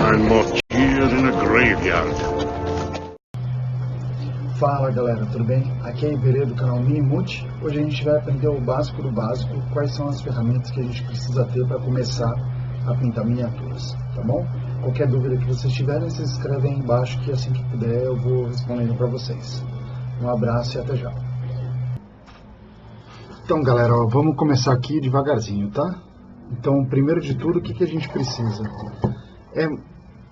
I'm more tears in a graveyard. Fala galera, tudo bem? Aqui é Iberê do canal Minimute. Hoje a gente vai aprender o básico do básico, quais são as ferramentas que a gente precisa ter para começar a pintar miniaturas, tá bom? Qualquer dúvida que vocês tiverem, vocês escrevem aí embaixo que assim que puder eu vou respondendo para vocês. Um abraço e até já. Então galera, ó, vamos começar aqui devagarzinho, tá? Então, primeiro de tudo, o que a gente precisa?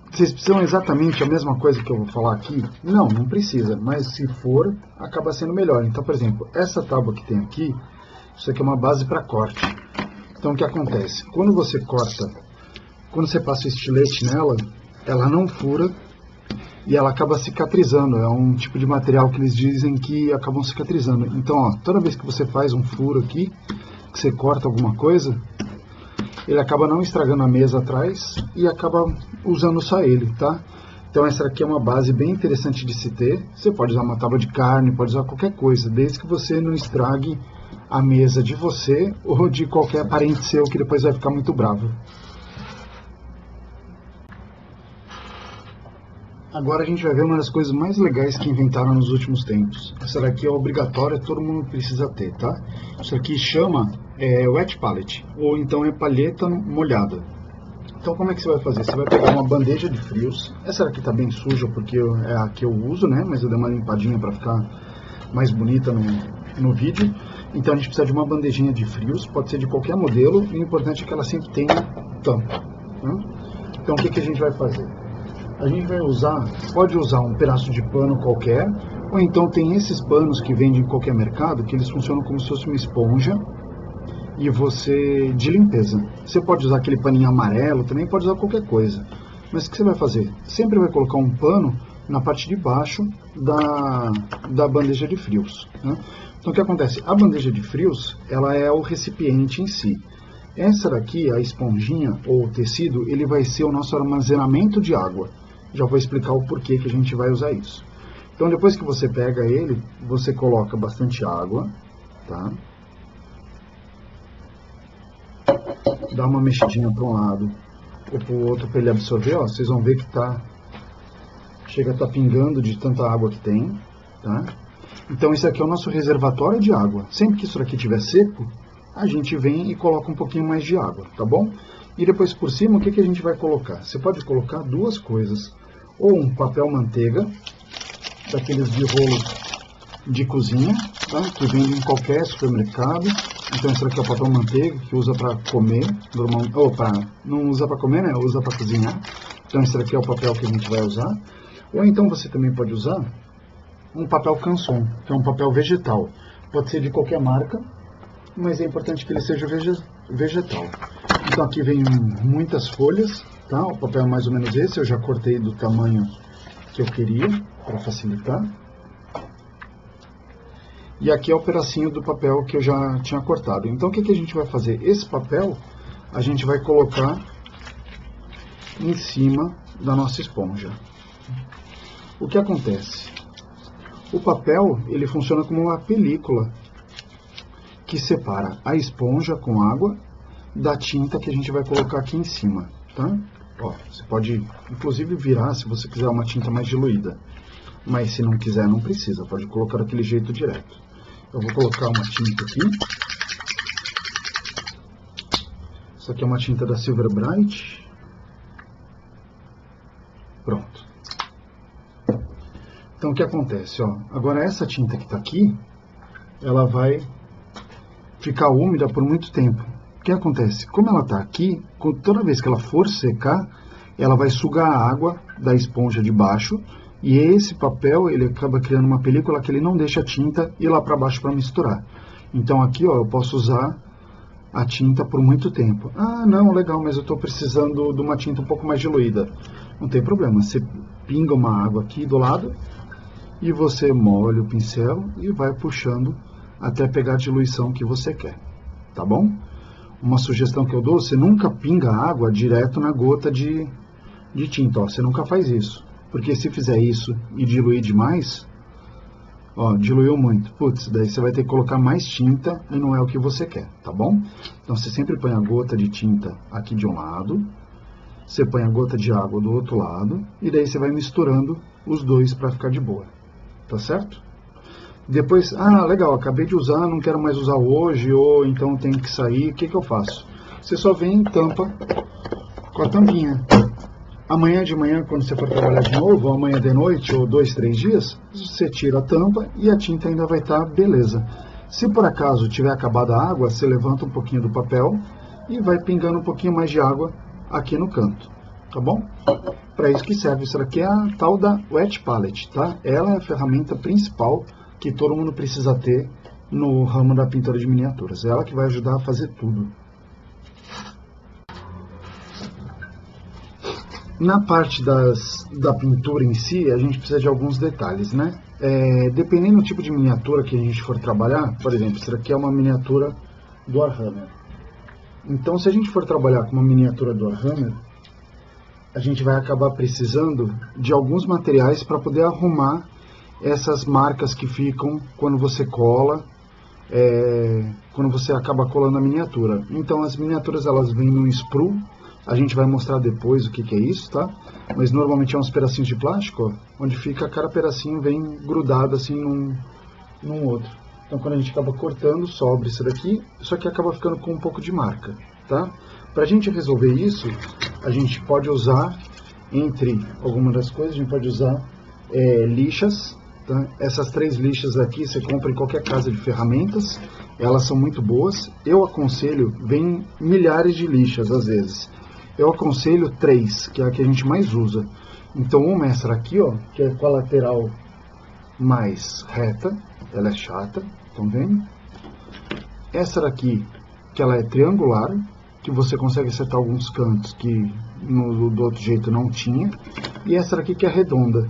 Vocês precisam exatamente a mesma coisa que eu vou falar aqui? Não, não precisa, mas se for, acaba sendo melhor. Então, por exemplo, essa tábua que tem aqui, isso aqui é uma base para corte. Então, o que acontece? Quando você corta, quando você passa o estilete nela, ela não fura e ela acaba cicatrizando. É um tipo de material que eles dizem que acabam cicatrizando. Então, ó, toda vez que você faz um furo aqui, que você corta alguma coisa, ele acaba não estragando a mesa atrás e acaba usando só ele, tá? Então essa aqui é uma base bem interessante de se ter. Você pode usar uma tábua de carne, pode usar qualquer coisa, desde que você não estrague a mesa de você ou de qualquer parente seu que depois vai ficar muito bravo. Agora a gente vai ver uma das coisas mais legais que inventaram nos últimos tempos. Essa daqui é obrigatória, todo mundo precisa ter, tá? Isso aqui chama wet palette, ou então é palheta molhada. Então como é que você vai fazer? Você vai pegar uma bandeja de frios. Essa daqui tá bem suja porque é a que eu uso, né? Mas eu dei uma limpadinha para ficar mais bonita no vídeo. Então a gente precisa de uma bandejinha de frios, pode ser de qualquer modelo, e o importante é que ela sempre tenha tampa, né? Então o que a gente vai fazer? A gente vai usar, pode usar um pedaço de pano qualquer, ou então tem esses panos que vendem em qualquer mercado, que eles funcionam como se fosse uma esponja, e de limpeza. Você pode usar aquele paninho amarelo, também pode usar qualquer coisa. Mas o que você vai fazer? Sempre vai colocar um pano na parte de baixo da bandeja de frios, né? Então o que acontece? A bandeja de frios, ela é o recipiente em si. Essa daqui, a esponjinha ou o tecido, ele vai ser o nosso armazenamento de água. Já vou explicar o porquê que a gente vai usar isso. Então depois que você pega ele, você coloca bastante água, tá? Dá uma mexidinha para um lado ou para o outro para ele absorver, ó. Vocês vão ver que chega a estar pingando de tanta água que tem, tá? Então esse aqui é o nosso reservatório de água. Sempre que isso aqui estiver seco, a gente vem e coloca um pouquinho mais de água, tá bom? E depois por cima, o que a gente vai colocar? Você pode colocar duas coisas. Ou um papel manteiga, daqueles de rolo de cozinha, tá? Que vende em qualquer supermercado. Então esse aqui é o papel manteiga, que usa para comer, não usa para comer, né? Usa para cozinhar. Então esse aqui é o papel que a gente vai usar. Ou então você também pode usar um papel canson, que é um papel vegetal. Pode ser de qualquer marca, mas é importante que ele seja vegetal. Então aqui vem muitas folhas, tá? O papel é mais ou menos esse, eu já cortei do tamanho que eu queria, para facilitar. E aqui é o pedacinho do papel que eu já tinha cortado. Então o que a gente vai fazer? Esse papel a gente vai colocar em cima da nossa esponja. O que acontece? O papel, ele funciona como uma película que separa a esponja com água da tinta que a gente vai colocar aqui em cima, tá? Ó, você pode inclusive virar se você quiser uma tinta mais diluída, mas se não quiser não precisa, pode colocar daquele jeito direto. Eu vou colocar uma tinta aqui. Isso aqui é uma tinta da Silver Bright. Pronto. Então o que acontece, ó? Agora essa tinta que está aqui, ela vai ficar úmida por muito tempo. O que acontece? Como ela está aqui, toda vez que ela for secar, ela vai sugar a água da esponja de baixo, e esse papel ele acaba criando uma película que ele não deixa a tinta ir lá para baixo para misturar. Então aqui, ó, eu posso usar a tinta por muito tempo. Ah, não, legal, mas eu estou precisando de uma tinta um pouco mais diluída. Não tem problema, você pinga uma água aqui do lado e você molha o pincel e vai puxando até pegar a diluição que você quer, tá bom? Uma sugestão que eu dou, você nunca pinga água direto na gota de tinta, ó, você nunca faz isso, porque se fizer isso e diluir demais, ó, diluiu muito, putz, daí você vai ter que colocar mais tinta e não é o que você quer, tá bom? Então você sempre põe a gota de tinta aqui de um lado Você põe a gota de água do outro lado e daí você vai misturando os dois para ficar de boa, tá certo? Depois, legal, acabei de usar, não quero mais usar hoje, ou então tenho que sair, o que eu faço? Você só vem e tampa com a tampinha. Amanhã de manhã, quando você for trabalhar de novo, ou amanhã de noite, ou 2, 3 dias, você tira a tampa e a tinta ainda vai estar beleza. Se por acaso tiver acabado a água, você levanta um pouquinho do papel e vai pingando um pouquinho mais de água aqui no canto, tá bom? Para isso que serve, isso aqui é a tal da Wet Palette, tá? Ela é a ferramenta principal que todo mundo precisa ter no ramo da pintura de miniaturas. É ela que vai ajudar a fazer tudo. Na parte da pintura em si, a gente precisa de alguns detalhes, né? Dependendo do tipo de miniatura que a gente for trabalhar, por exemplo, isso aqui é uma miniatura do Warhammer. Então, se a gente for trabalhar com uma miniatura do Warhammer, a gente vai acabar precisando de alguns materiais para poder arrumar essas marcas que ficam quando você cola, quando você acaba colando a miniatura. Então, as miniaturas elas vêm num sprue. A gente vai mostrar depois o que é isso, tá? Mas normalmente é uns pedacinhos de plástico, ó, onde fica cada pedacinho vem grudado assim num outro. Então quando a gente acaba cortando, sobra isso daqui, só que acaba ficando com um pouco de marca, tá? Pra gente resolver isso, a gente pode usar, entre algumas das coisas, a gente pode usar lixas, tá? Essas 3 lixas aqui você compra em qualquer casa de ferramentas, elas são muito boas. Eu aconselho, vem milhares de lixas às vezes. Eu aconselho 3, que é a que a gente mais usa. Então uma é essa aqui, ó, que é com a lateral mais reta, ela é chata, estão vendo? Essa daqui, que ela é triangular, que você consegue acertar alguns cantos que do outro jeito não tinha. E essa daqui que é redonda.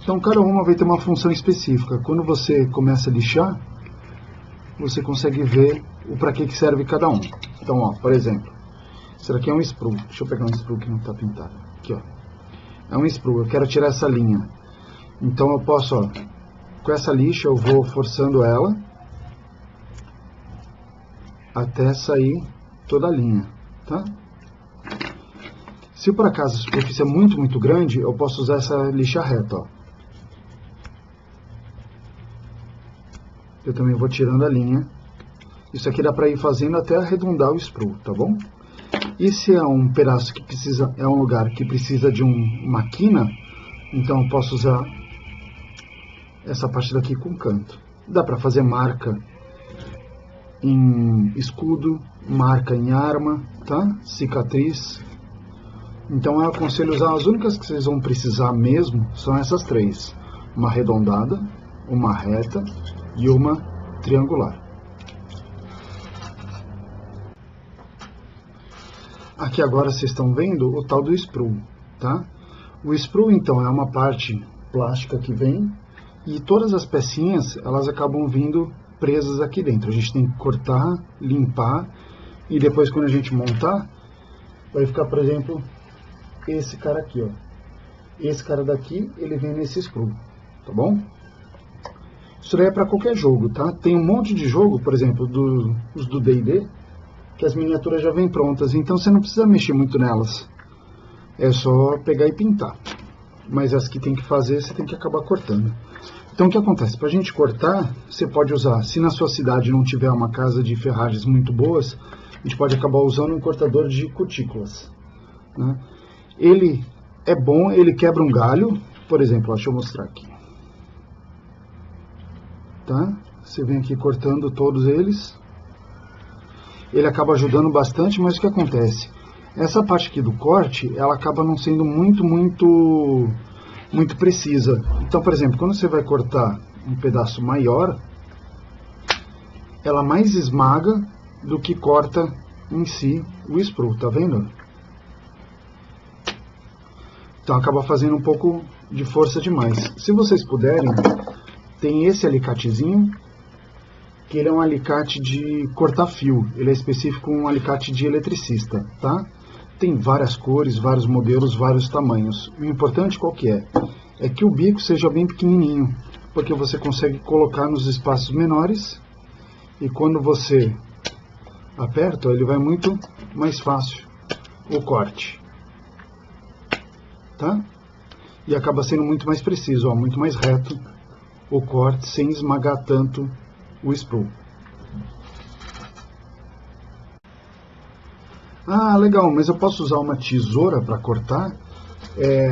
Então cada uma vai ter uma função específica. Quando você começa a lixar, você consegue ver o para que serve cada um. Então, ó, por exemplo, isso aqui é um sprue. Deixa eu pegar um sprue que não está pintado. Aqui, ó. É um sprue. Eu quero tirar essa linha. Então eu posso, ó, com essa lixa eu vou forçando ela até sair toda a linha, tá? Se por acaso a superfície é muito grande, eu posso usar essa lixa reta, ó. Eu também vou tirando a linha. Isso aqui dá para ir fazendo até arredondar o sprue, tá bom? E se é um pedaço que precisa, é um lugar que precisa de uma quina, então eu posso usar essa parte daqui com canto. Dá para fazer marca em escudo, marca em arma, tá? Cicatriz. Então eu aconselho usar, as únicas que vocês vão precisar mesmo são essas 3. Uma arredondada, uma reta e uma triangular. Aqui agora vocês estão vendo o tal do sprue, tá? O sprue então é uma parte plástica que vem e todas as pecinhas elas acabam vindo presas aqui dentro. A gente tem que cortar, limpar e depois quando a gente montar vai ficar, por exemplo, esse cara aqui, ó. Esse cara daqui ele vem nesse sprue, tá bom? Isso daí é para qualquer jogo, tá? Tem um monte de jogo, por exemplo, os do D&D, que as miniaturas já vêm prontas, então você não precisa mexer muito nelas. É só pegar e pintar. Mas as que tem que fazer, você tem que acabar cortando. Então o que acontece? Para a gente cortar, você pode usar, se na sua cidade não tiver uma casa de ferragens muito boas, a gente pode acabar usando um cortador de cutículas, né? Ele é bom, ele quebra um galho, por exemplo, ó, deixa eu mostrar aqui. Tá? Você vem aqui cortando todos eles. Ele acaba ajudando bastante, mas o que acontece? Essa parte aqui do corte, ela acaba não sendo muito precisa. Então, por exemplo, quando você vai cortar um pedaço maior, ela mais esmaga do que corta em si o sprue, tá vendo? Então acaba fazendo um pouco de força demais. Se vocês puderem, tem esse alicatezinho, que ele é um alicate de cortar fio. Ele é específico um alicate de eletricista, tá? Tem várias cores, vários modelos, vários tamanhos. O importante qual que é? É que o bico seja bem pequenininho, porque você consegue colocar nos espaços menores e quando você aperta, ele vai muito mais fácil o corte. tá? E acaba sendo muito mais preciso, ó, muito mais reto o corte, sem esmagar tanto o sprue. Ah, legal, mas eu posso usar uma tesoura para cortar?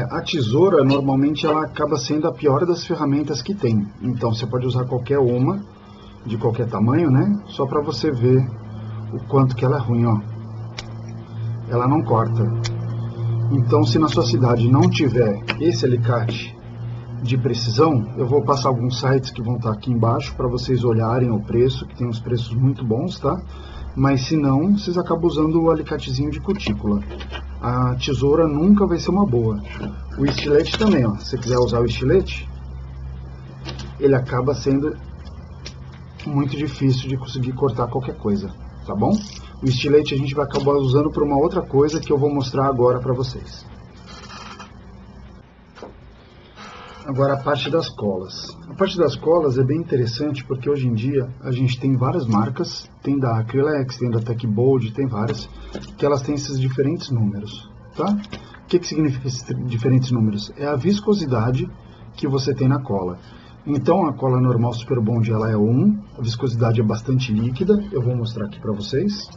A tesoura, normalmente, ela acaba sendo a pior das ferramentas que tem. Então, você pode usar qualquer uma, de qualquer tamanho, né? Só para você ver o quanto que ela é ruim, ó. Ela não corta. Então, se na sua cidade não tiver esse alicate de precisão, eu vou passar alguns sites que vão estar aqui embaixo para vocês olharem o preço, que tem uns preços muito bons, tá? Mas se não, vocês acabam usando o alicatezinho de cutícula. A tesoura nunca vai ser uma boa. O estilete também, ó. Se você quiser usar o estilete, ele acaba sendo muito difícil de conseguir cortar qualquer coisa, tá bom? O estilete a gente vai acabar usando para uma outra coisa que eu vou mostrar agora para vocês. Agora a parte das colas. A parte das colas é bem interessante porque hoje em dia a gente tem várias marcas, tem da Acrylex, tem da Techbold, tem várias, que elas têm esses diferentes números, tá? O que significa esses diferentes números? É a viscosidade que você tem na cola. Então a cola normal Super Bond ela é 1, a viscosidade é bastante líquida, eu vou mostrar aqui para vocês.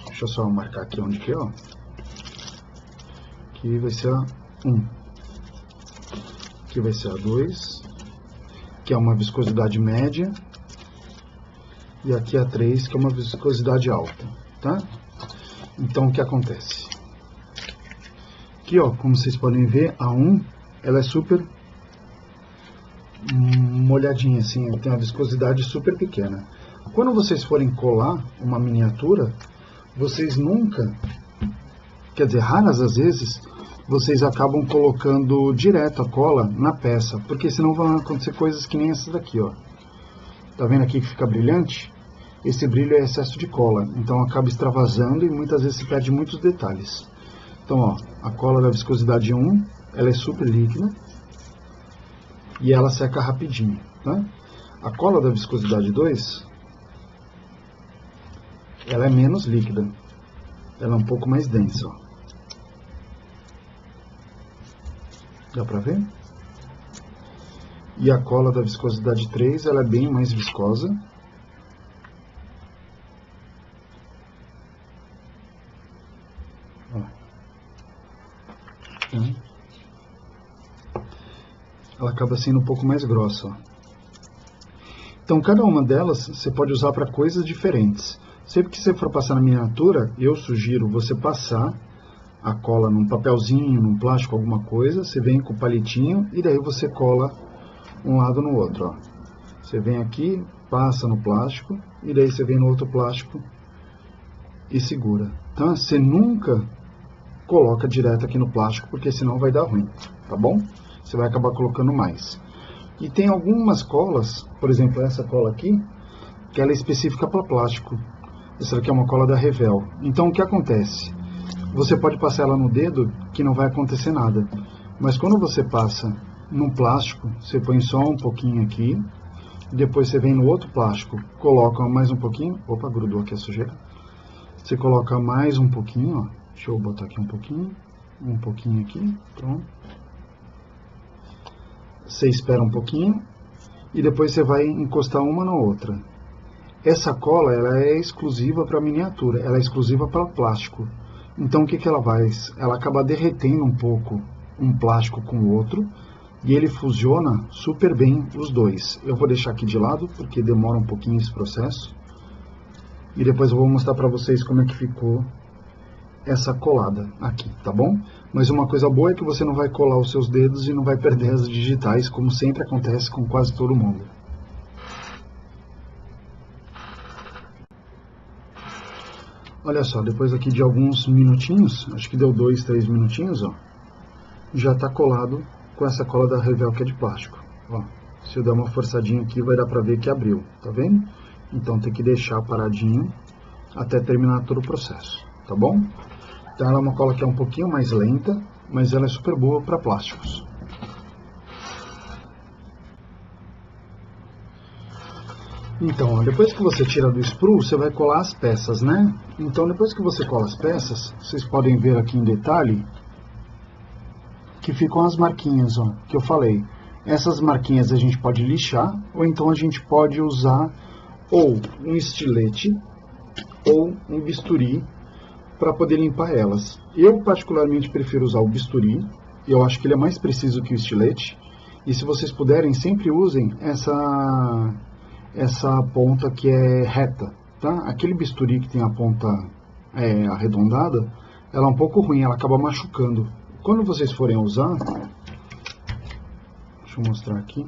Deixa eu só marcar aqui onde que é, ó. Aqui vai ser a 1. Aqui vai ser a 2, que é uma viscosidade média, e aqui a 3, que é uma viscosidade alta, tá? Então, o que acontece? Aqui, ó, como vocês podem ver, a 1, ela é super molhadinha, assim, tem uma viscosidade super pequena. Quando vocês forem colar uma miniatura, vocês nunca, quer dizer, raras às vezes, vocês acabam colocando direto a cola na peça, porque senão vão acontecer coisas que nem essas daqui, ó. Tá vendo aqui que fica brilhante? Esse brilho é excesso de cola, então acaba extravasando e muitas vezes se perde muitos detalhes. Então, ó, a cola da viscosidade 1, ela é super líquida e ela seca rapidinho, tá? A cola da viscosidade 2, ela é menos líquida, ela é um pouco mais densa, ó. Dá pra ver? E a cola da viscosidade 3, ela é bem mais viscosa. Ó. Ela acaba sendo um pouco mais grossa, ó. Então, cada uma delas você pode usar para coisas diferentes. Sempre que você for passar na miniatura, eu sugiro você passar a cola num papelzinho, num plástico, alguma coisa, você vem com o palitinho e daí você cola um lado no outro, ó. Você vem aqui, passa no plástico e daí você vem no outro plástico e segura, tá? Você nunca coloca direto aqui no plástico, porque senão vai dar ruim, tá bom? Você vai acabar colocando mais. E tem algumas colas, por exemplo, essa cola aqui, que ela é específica para plástico. Essa aqui é uma cola da Revel. Então, o que acontece? Você pode passar ela no dedo, que não vai acontecer nada. Mas quando você passa num plástico, você põe só um pouquinho aqui, depois você vem no outro plástico, coloca mais um pouquinho, opa, grudou aqui a sujeira. Você coloca mais um pouquinho, ó, deixa eu botar aqui um pouquinho aqui, pronto. Você espera um pouquinho, e depois você vai encostar uma na outra. Essa cola, ela é exclusiva para miniatura, ela é exclusiva para plástico. Então, o que ela faz? Ela acaba derretendo um pouco um plástico com o outro e ele fusiona super bem os dois. Eu vou deixar aqui de lado porque demora um pouquinho esse processo. E depois eu vou mostrar para vocês como é que ficou essa colada aqui, tá bom? Mas uma coisa boa é que você não vai colar os seus dedos e não vai perder as digitais, como sempre acontece com quase todo mundo. Olha só, depois aqui de alguns minutinhos, acho que deu 2, 3 minutinhos, ó, já está colado com essa cola da Revel que é de plástico. Ó, se eu der uma forçadinha aqui, vai dar para ver que abriu, tá vendo? Então tem que deixar paradinho até terminar todo o processo, tá bom? Então ela é uma cola que é um pouquinho mais lenta, mas ela é super boa para plásticos. Então, ó, depois que você tira do sprue, você vai colar as peças, né? Então, depois que você cola as peças, vocês podem ver aqui em detalhe que ficam as marquinhas, ó, que eu falei. Essas marquinhas a gente pode lixar, ou então a gente pode usar ou um estilete ou um bisturi para poder limpar elas. Eu particularmente prefiro usar o bisturi, eu acho que ele é mais preciso que o estilete. E se vocês puderem, sempre usem essa ponta que é reta, tá? Aquele bisturi que tem a ponta arredondada, ela é um pouco ruim, ela acaba machucando. Quando vocês forem usar, deixa eu mostrar aqui.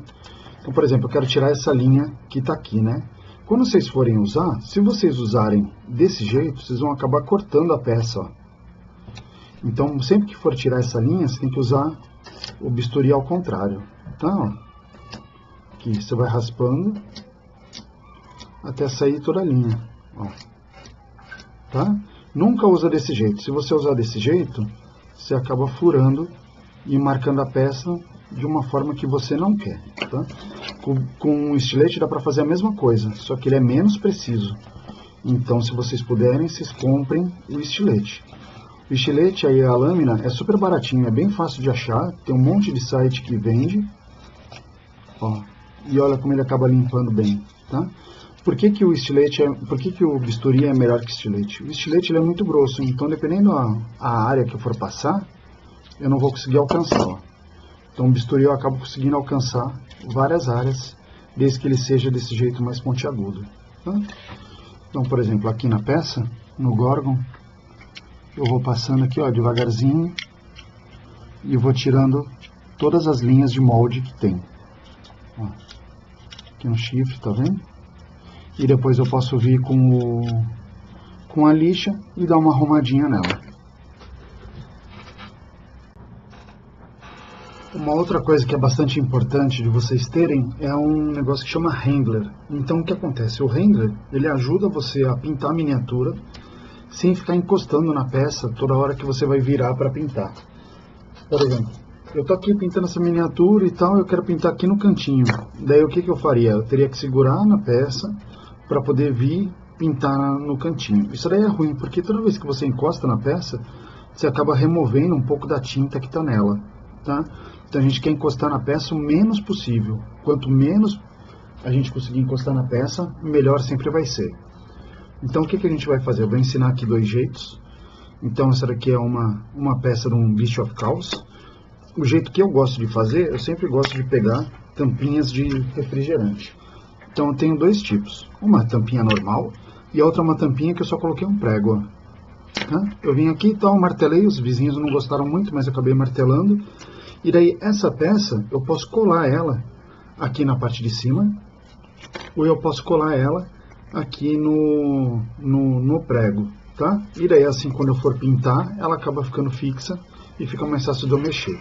Então, por exemplo, eu quero tirar essa linha que está aqui, né? Quando vocês forem usar, se vocês usarem desse jeito, vocês vão acabar cortando a peça, ó. Então, sempre que for tirar essa linha, você tem que usar o bisturi ao contrário, tá? Ó. Aqui, você vai raspando até sair toda a linha, ó. Tá? Nunca usa desse jeito. Se você usar desse jeito, você acaba furando e marcando a peça de uma forma que você não quer, tá? Com um estilete dá para fazer a mesma coisa, só que ele é menos preciso. Então, se vocês puderem, vocês comprem o estilete. O estilete aí, a lâmina, é super baratinho, é bem fácil de achar, tem um monte de site que vende. Ó, e olha como ele acaba limpando bem, tá? Por que que o bisturi é melhor que o estilete? O estilete ele é muito grosso, então dependendo a área que eu for passar, eu não vou conseguir alcançar, ó. Então o bisturi eu acabo conseguindo alcançar várias áreas, desde que ele seja desse jeito mais pontiagudo, tá? Então, por exemplo, aqui na peça, no Gorgon, eu vou passando aqui, ó, devagarzinho, e vou tirando todas as linhas de molde que tem. Ó, aqui no chifre, tá vendo? E depois eu posso vir com a lixa e dar uma arrumadinha nela. Uma outra coisa que é bastante importante de vocês terem é um negócio que chama Wrangler. Então o que acontece? O Wrangler, ele ajuda você a pintar a miniatura sem ficar encostando na peça toda hora que você vai virar para pintar. Por exemplo, eu tô aqui pintando essa miniatura e tal, eu quero pintar aqui no cantinho. Daí o que que eu faria? Eu teria que segurar na peça para poder vir pintar no cantinho. Isso daí é ruim, porque toda vez que você encosta na peça, você acaba removendo um pouco da tinta que está nela, tá? Então a gente quer encostar na peça o menos possível. Quanto menos a gente conseguir encostar na peça, melhor sempre vai ser. Então o que que a gente vai fazer? Eu vou ensinar aqui dois jeitos. Então essa daqui é uma peça de um Beast of Chaos. O jeito que eu gosto de fazer, eu sempre gosto de pegar tampinhas de refrigerante. Então eu tenho dois tipos. Uma tampinha normal e a outra uma tampinha que eu só coloquei um prego, ó. Eu vim aqui e tal, martelei, os vizinhos não gostaram muito, mas eu acabei martelando. E daí essa peça, eu posso colar ela aqui na parte de cima, ou eu posso colar ela aqui no prego, tá? E daí assim, quando eu for pintar, ela acaba ficando fixa e fica mais fácil de eu mexer.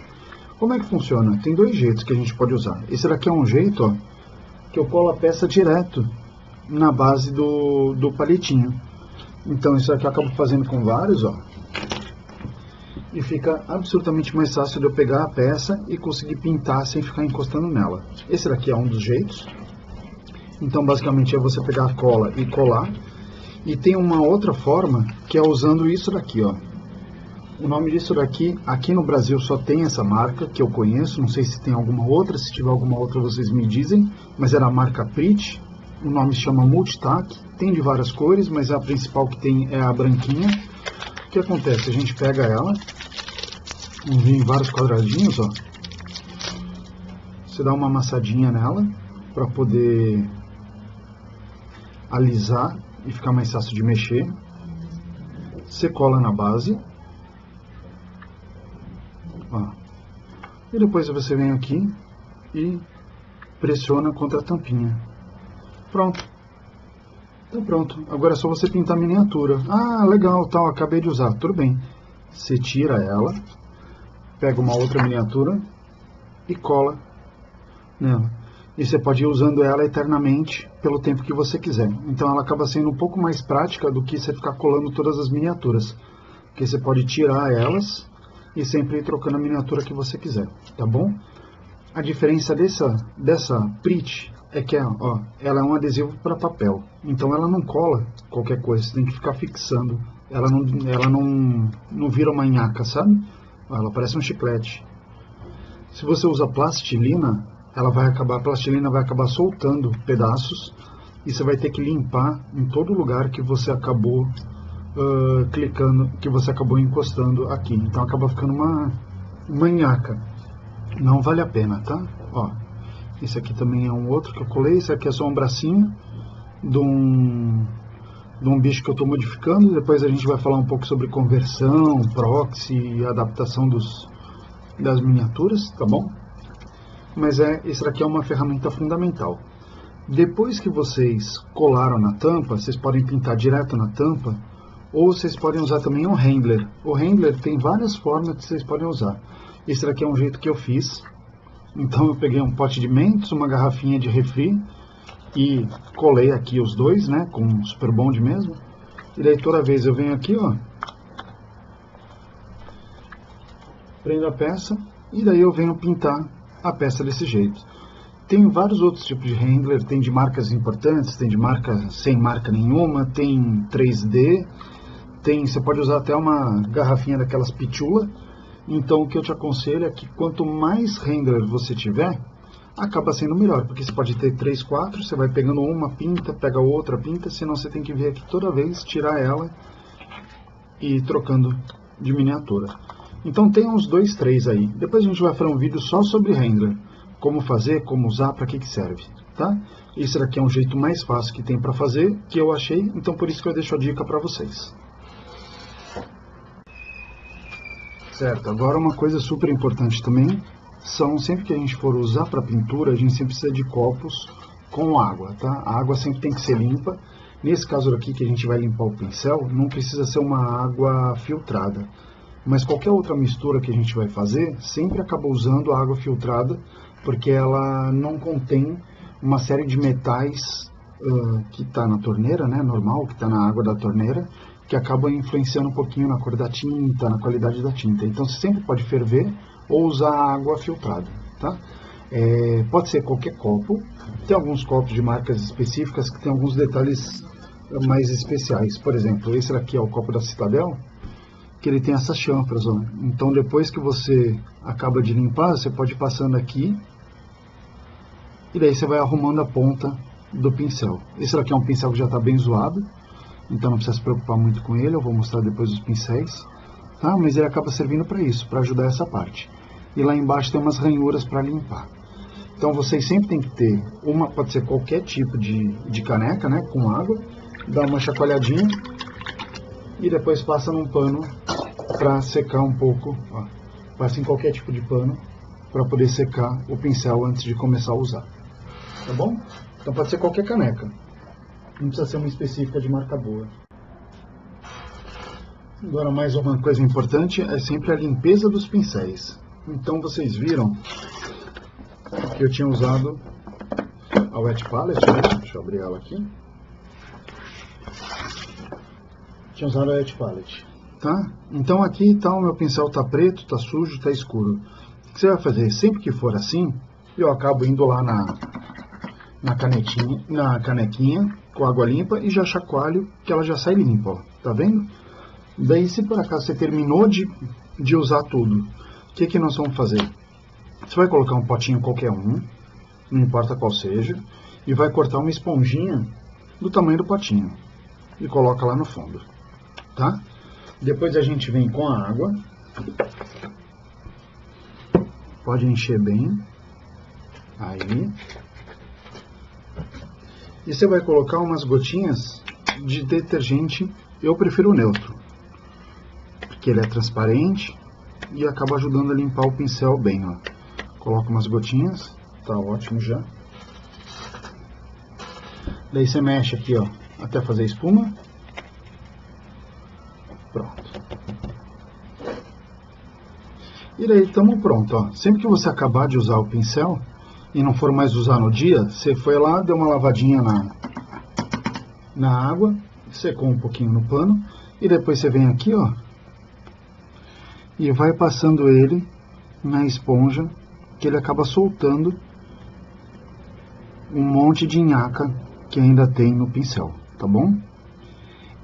Como é que funciona? Tem dois jeitos que a gente pode usar. Esse daqui é um jeito, ó, que eu colo a peça direto na base do palitinho. Então isso aqui eu acabo fazendo com vários, ó. E fica absolutamente mais fácil de eu pegar a peça e conseguir pintar sem ficar encostando nela. Esse daqui é um dos jeitos. Então basicamente é você pegar a cola e colar. E tem uma outra forma que é usando isso daqui, ó. O nome disso daqui, aqui no Brasil só tem essa marca que eu conheço. Não sei se tem alguma outra, se tiver alguma outra vocês me dizem. Mas é da marca Prit. O nome se chama Multitac. Tem de várias cores, mas a principal que tem é a branquinha. O que acontece? A gente pega ela, vem em vários quadradinhos, ó. Você dá uma amassadinha nela para poder alisar e ficar mais fácil de mexer. Você cola na base, ó. E depois você vem aqui e pressiona contra a tampinha. Pronto. Tá pronto. Agora é só você pintar a miniatura. Ah, legal, tal, acabei de usar. Tudo bem. Você tira ela, pega uma outra miniatura e cola nela. E você pode ir usando ela eternamente pelo tempo que você quiser. Então ela acaba sendo um pouco mais prática do que você ficar colando todas as miniaturas. Porque você pode tirar elas e sempre ir trocando a miniatura que você quiser, tá bom? A diferença dessa Prit é que ó, ela é um adesivo para papel. Então ela não cola qualquer coisa, você tem que ficar fixando. Ela não vira uma nhaca, sabe? Ela parece um chiclete. Se você usa plastilina, a plastilina vai acabar soltando pedaços e você vai ter que limpar em todo lugar que você acabou clicando, que você acabou encostando aqui. Então acaba ficando uma nhaca. Não vale a pena, tá? Ó, esse aqui também é um outro que eu colei. Esse aqui é só um bracinho de um bicho que eu estou modificando. Depois a gente vai falar um pouco sobre conversão, proxy e adaptação das miniaturas, tá bom? Mas esse daqui é uma ferramenta fundamental. Depois que vocês colaram na tampa, vocês podem pintar direto na tampa, ou vocês podem usar também um handler. O handler tem várias formas que vocês podem usar. Esse daqui é um jeito que eu fiz. Então eu peguei um pote de mentos, uma garrafinha de refri e colei aqui os dois, né, com um super bond mesmo. E daí toda vez eu venho aqui, ó, prendo a peça e daí eu venho pintar a peça desse jeito. Tem vários outros tipos de handler, tem de marcas importantes, tem de marca sem marca nenhuma, tem 3D, você pode usar até uma garrafinha daquelas pitula. Então o que eu te aconselho é que quanto mais handler você tiver, acaba sendo melhor, porque você pode ter 3, 4, você vai pegando uma pinta, pega outra pinta, senão você tem que vir aqui toda vez, tirar ela e ir trocando de miniatura. Então tem uns 2, 3 aí. Depois a gente vai fazer um vídeo só sobre handler. Como fazer, como usar, para que serve, tá? Esse daqui é um jeito mais fácil que tem para fazer, que eu achei, então por isso que eu deixo a dica para vocês. Certo, agora uma coisa super importante também, sempre que a gente for usar para pintura, a gente sempre precisa de copos com água, tá? A água sempre tem que ser limpa. Nesse caso aqui que a gente vai limpar o pincel, não precisa ser uma água filtrada. Mas qualquer outra mistura que a gente vai fazer, sempre acaba usando a água filtrada, porque ela não contém uma série de metais que está na torneira, né, normal, que está na água da torneira, que acaba influenciando um pouquinho na cor da tinta, na qualidade da tinta. Então você sempre pode ferver ou usar água filtrada, tá? Pode ser qualquer copo. Tem alguns copos de marcas específicas que tem alguns detalhes mais especiais. Por exemplo, esse daqui é o copo da Citadel, que ele tem essas chanfras, ó. Então depois que você acaba de limpar, você pode ir passando aqui e daí você vai arrumando a ponta do pincel. Esse daqui é um pincel que já está bem zoado, então não precisa se preocupar muito com ele. Eu vou mostrar depois os pincéis, tá? Mas ele acaba servindo para isso, para ajudar essa parte. E lá embaixo tem umas ranhuras para limpar. Então vocês sempre tem que ter pode ser qualquer tipo de caneca, né, com água, dá uma chacoalhadinha e depois passa num pano para secar um pouco, ó. Passa em qualquer tipo de pano para poder secar o pincel antes de começar a usar, tá bom? Então pode ser qualquer caneca, não precisa ser uma específica de marca boa. Agora mais uma coisa importante é sempre a limpeza dos pincéis. Então vocês viram que eu tinha usado a Wet Palette, né? Deixa eu abrir ela aqui. Tinha usado a Wet Palette, tá? Então aqui tá, o meu pincel tá preto, tá sujo, tá escuro. O que você vai fazer? Sempre que for assim, eu acabo indo lá na canequinha com água limpa e já chacoalho, que ela já sai limpa, ó. Tá vendo? Daí se por acaso você terminou de usar tudo, o que nós vamos fazer? Você vai colocar um potinho qualquer um, não importa qual seja, e vai cortar uma esponjinha do tamanho do potinho e coloca lá no fundo, tá? Depois a gente vem com a água, pode encher bem, aí, e você vai colocar umas gotinhas de detergente. Eu prefiro o neutro, porque ele é transparente e acaba ajudando a limpar o pincel bem, ó. Coloca umas gotinhas, tá ótimo já. Daí você mexe aqui, ó, até fazer espuma. Pronto. E daí estamos pronto, ó. Sempre que você acabar de usar o pincel e não for mais usar no dia, você foi lá, deu uma lavadinha na água, secou um pouquinho no pano e depois você vem aqui, ó, e vai passando ele na esponja, que ele acaba soltando um monte de nhaca que ainda tem no pincel, tá bom?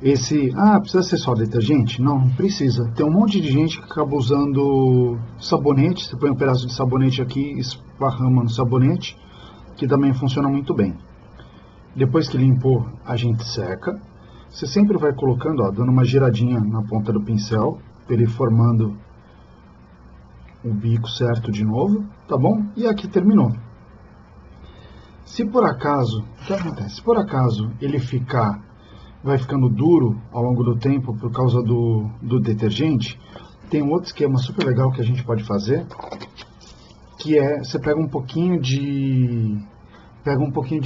precisa ser só detergente? Não, não precisa. Tem um monte de gente que acaba usando sabonete, você põe um pedaço de sabonete aqui, esparrama no sabonete, que também funciona muito bem. Depois que limpou, a gente seca. Você sempre vai colocando, ó, dando uma giradinha na ponta do pincel, para ele formando o bico certo de novo, tá bom? E aqui terminou. Se por acaso, o que acontece? Se por acaso ele vai ficando duro ao longo do tempo por causa do detergente, tem um outro esquema super legal que a gente pode fazer, que é, você pega um pouquinho de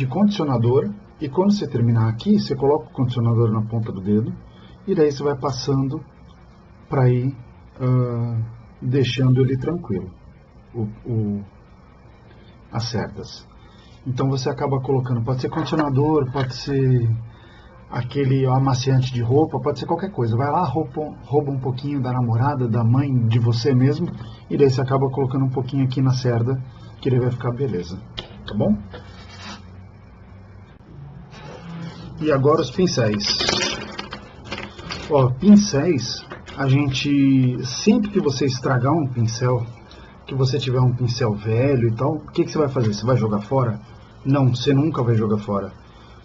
condicionador, e quando você terminar aqui, você coloca o condicionador na ponta do dedo, e daí você vai passando para ir deixando ele tranquilo, as cerdas. Então você acaba colocando, pode ser condicionador, pode ser aquele amaciante de roupa, pode ser qualquer coisa. Vai lá, rouba um pouquinho da namorada, da mãe, de você mesmo, e daí você acaba colocando um pouquinho aqui na cerda, que ele vai ficar beleza, tá bom? E agora os pincéis. Ó, pincéis, a gente, sempre que você estragar um pincel, que você tiver um pincel velho e tal, o que você vai fazer? Você vai jogar fora? Não, você nunca vai jogar fora.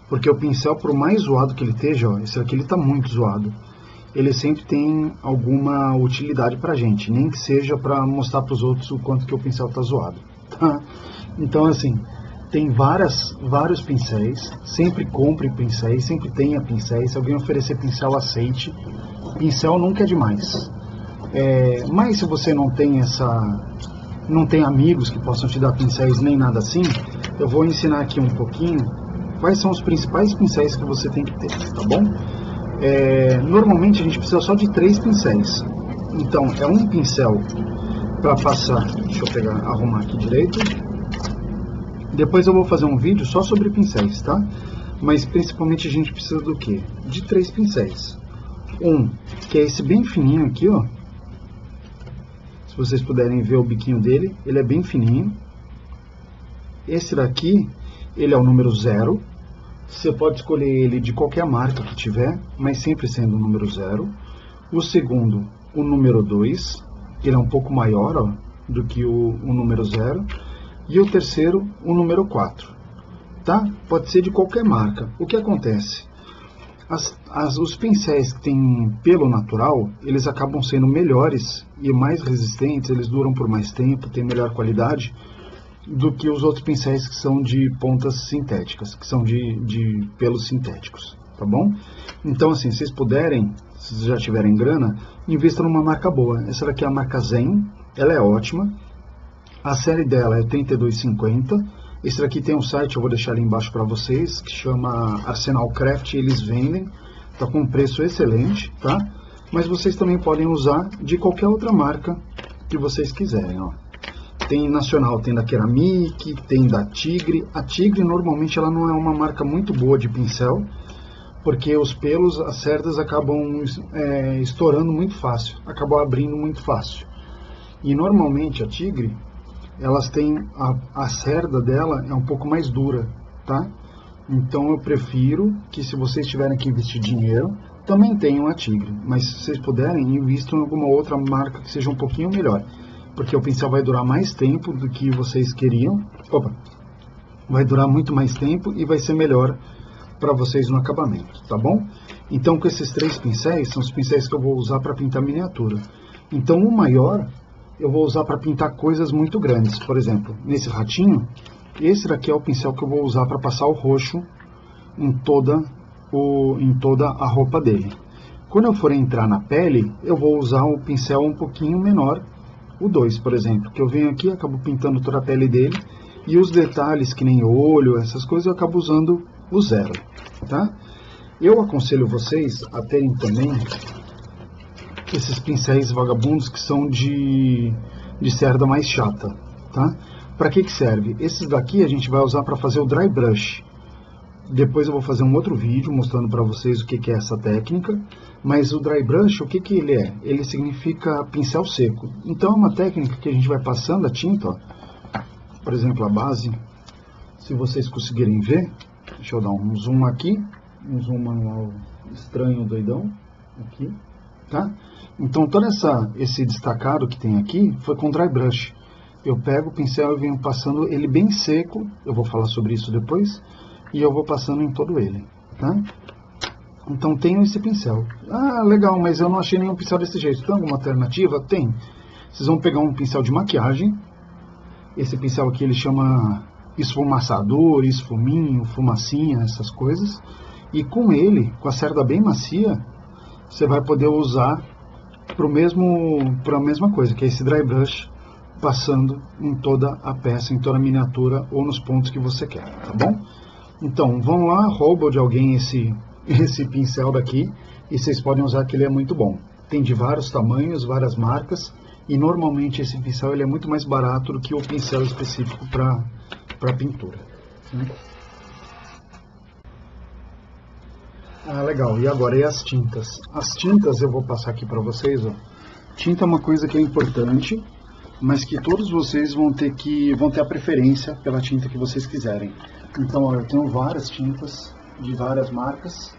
Porque o pincel, por mais zoado que ele esteja, ó, esse aqui ele tá muito zoado, ele sempre tem alguma utilidade pra gente, nem que seja para mostrar para os outros o quanto que o pincel tá zoado, tá? Então, assim, tem vários pincéis, sempre compre pincéis, sempre tenha pincéis. Se alguém oferecer pincel, aceite. Pincel nunca é demais. Mas se você não tem amigos que possam te dar pincéis nem nada assim, eu vou ensinar aqui um pouquinho quais são os principais pincéis que você tem que ter, tá bom? Normalmente a gente precisa só de 3 pincéis. Então é um pincel para passar, deixa eu arrumar aqui direito. Depois eu vou fazer um vídeo só sobre pincéis, tá? Mas principalmente a gente precisa do quê? De 3 pincéis. Um, que é esse bem fininho aqui, ó. Se vocês puderem ver o biquinho dele, ele é bem fininho. Esse daqui, ele é o número 0. Você pode escolher ele de qualquer marca que tiver, mas sempre sendo o número 0. O segundo, o número 2, ele é um pouco maior, ó, do que o número 0. E o terceiro, o número 4. Tá? Pode ser de qualquer marca. O que acontece? Os pincéis que têm pelo natural, eles acabam sendo melhores e mais resistentes, eles duram por mais tempo, têm melhor qualidade do que os outros pincéis que são de pontas sintéticas, que são de pelos sintéticos, tá bom? Então, assim, se vocês puderem, se vocês já tiverem grana, invista numa marca boa. Essa daqui é a marca Zen, ela é ótima. A série dela é 32,50. Esse daqui tem um site, eu vou deixar ali embaixo para vocês, que chama Arsenal Craft, eles vendem, tá com um preço excelente, tá? Mas vocês também podem usar de qualquer outra marca que vocês quiserem, ó. Tem nacional, tem da Ceramic, tem da Tigre. A Tigre normalmente ela não é uma marca muito boa de pincel, porque os pelos, as cerdas acabam estourando muito fácil, acabam abrindo muito fácil. E normalmente a Tigre, elas têm, a cerda dela é um pouco mais dura, tá? Então eu prefiro que, se vocês tiverem que investir dinheiro, também tenham a Tigre. Mas se vocês puderem, invistam em alguma outra marca que seja um pouquinho melhor. Porque o pincel vai durar mais tempo do que vocês queriam. Opa! Vai durar muito mais tempo e vai ser melhor para vocês no acabamento, tá bom? Então, com esses 3 pincéis, são os pincéis que eu vou usar para pintar miniatura. Então, o maior eu vou usar para pintar coisas muito grandes. Por exemplo, nesse ratinho, esse daqui é o pincel que eu vou usar para passar o roxo em toda a roupa dele. Quando eu for entrar na pele, eu vou usar um pincel um pouquinho menor, o 2, por exemplo, que eu venho aqui, acabo pintando toda a pele dele, e os detalhes, que nem olho, essas coisas, eu acabo usando o 0, tá? Eu aconselho vocês a terem também esses pincéis vagabundos que são de cerda mais chata, tá? Para que serve? Esses daqui a gente vai usar para fazer o dry brush. Depois eu vou fazer um outro vídeo mostrando para vocês o que é essa técnica. Mas o dry brush, o que ele é? Ele significa pincel seco. Então é uma técnica que a gente vai passando a tinta, ó. Por exemplo, a base, se vocês conseguirem ver, deixa eu dar um zoom aqui, um zoom manual estranho, doidão, aqui, tá? Então todo esse destacado que tem aqui foi com dry brush. Eu pego o pincel e venho passando ele bem seco, eu vou falar sobre isso depois, e eu vou passando em todo ele, tá? Então tenho esse pincel. Ah, legal, mas eu não achei nenhum pincel desse jeito. Tem alguma alternativa? Tem. Vocês vão pegar um pincel de maquiagem. Esse pincel aqui ele chama esfumaçador, esfuminho, fumacinha, essas coisas. E com ele, com a cerda bem macia, você vai poder usar para a mesma coisa, que é esse dry brush, passando em toda a peça, em toda a miniatura ou nos pontos que você quer, tá bom? Então, vão lá, roubam de alguém esse pincel daqui e vocês podem usar, que ele é muito bom. Tem de vários tamanhos, várias marcas, e normalmente esse pincel ele é muito mais barato do que o pincel específico para pintura, né? Ah, legal. E agora, e as tintas? As tintas eu vou passar aqui para vocês, ó. Tinta é uma coisa que é importante, mas que todos vocês vão ter a preferência pela tinta que vocês quiserem. Então, ó, eu tenho várias tintas de várias marcas,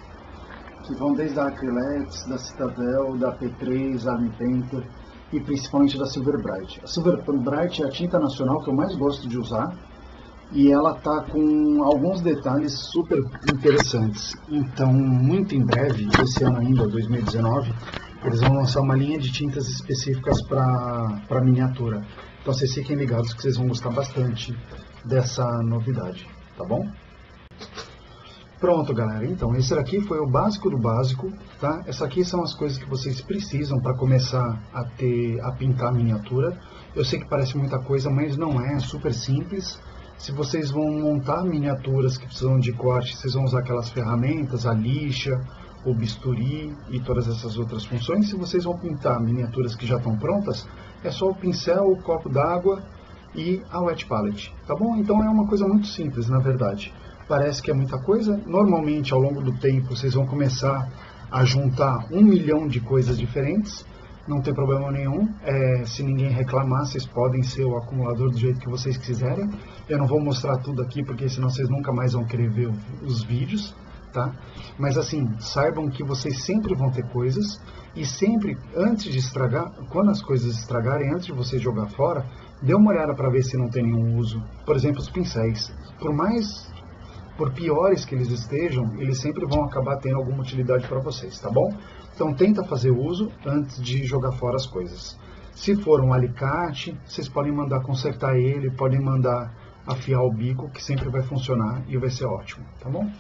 que vão desde a Acrylex, da Citadel, da P3, Army Painter e principalmente da Silver Bright. A Silver Bright é a tinta nacional que eu mais gosto de usar, e ela tá com alguns detalhes super interessantes. Então, muito em breve, esse ano ainda, 2019, eles vão lançar uma linha de tintas específicas para miniatura. Então, vocês fiquem ligados que vocês vão gostar bastante dessa novidade, tá bom? Pronto, galera. Então, esse daqui foi o básico do básico, tá? Essas aqui são as coisas que vocês precisam para começar a pintar miniatura. Eu sei que parece muita coisa, mas não é super simples. Se vocês vão montar miniaturas que precisam de corte, vocês vão usar aquelas ferramentas, a lixa, o bisturi e todas essas outras funções. Se vocês vão pintar miniaturas que já estão prontas, é só o pincel, o copo d'água e a wet palette, tá bom? Então é uma coisa muito simples, na verdade. Parece que é muita coisa. Normalmente, ao longo do tempo, vocês vão começar a juntar 1 milhão de coisas diferentes. Não tem problema nenhum, se ninguém reclamar, vocês podem ser o acumulador do jeito que vocês quiserem. Eu não vou mostrar tudo aqui, porque senão vocês nunca mais vão querer ver os vídeos, tá? Mas assim, saibam que vocês sempre vão ter coisas, e sempre, antes de estragar, quando as coisas estragarem, antes de vocês jogar fora, dê uma olhada para ver se não tem nenhum uso. Por exemplo, os pincéis. Por piores que eles estejam, eles sempre vão acabar tendo alguma utilidade para vocês, tá bom? Então tenta fazer uso antes de jogar fora as coisas. Se for um alicate, vocês podem mandar consertar ele, podem mandar afiar o bico, que sempre vai funcionar e vai ser ótimo, tá bom?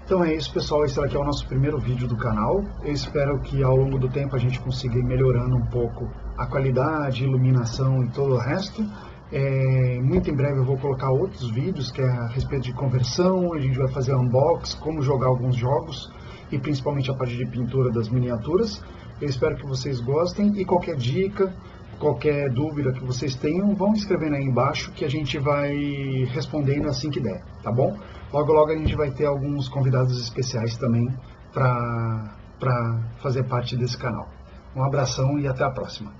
Então é isso, pessoal, esse aqui é o nosso primeiro vídeo do canal. Eu espero que ao longo do tempo a gente consiga ir melhorando um pouco a qualidade, iluminação e todo o resto. Muito em breve eu vou colocar outros vídeos que é a respeito de conversão, a gente vai fazer unbox, como jogar alguns jogos e principalmente a parte de pintura das miniaturas. Eu espero que vocês gostem, e qualquer dica, qualquer dúvida que vocês tenham, vão escrevendo aí embaixo que a gente vai respondendo assim que der, tá bom? Logo logo a gente vai ter alguns convidados especiais também para fazer parte desse canal. Um abração e até a próxima.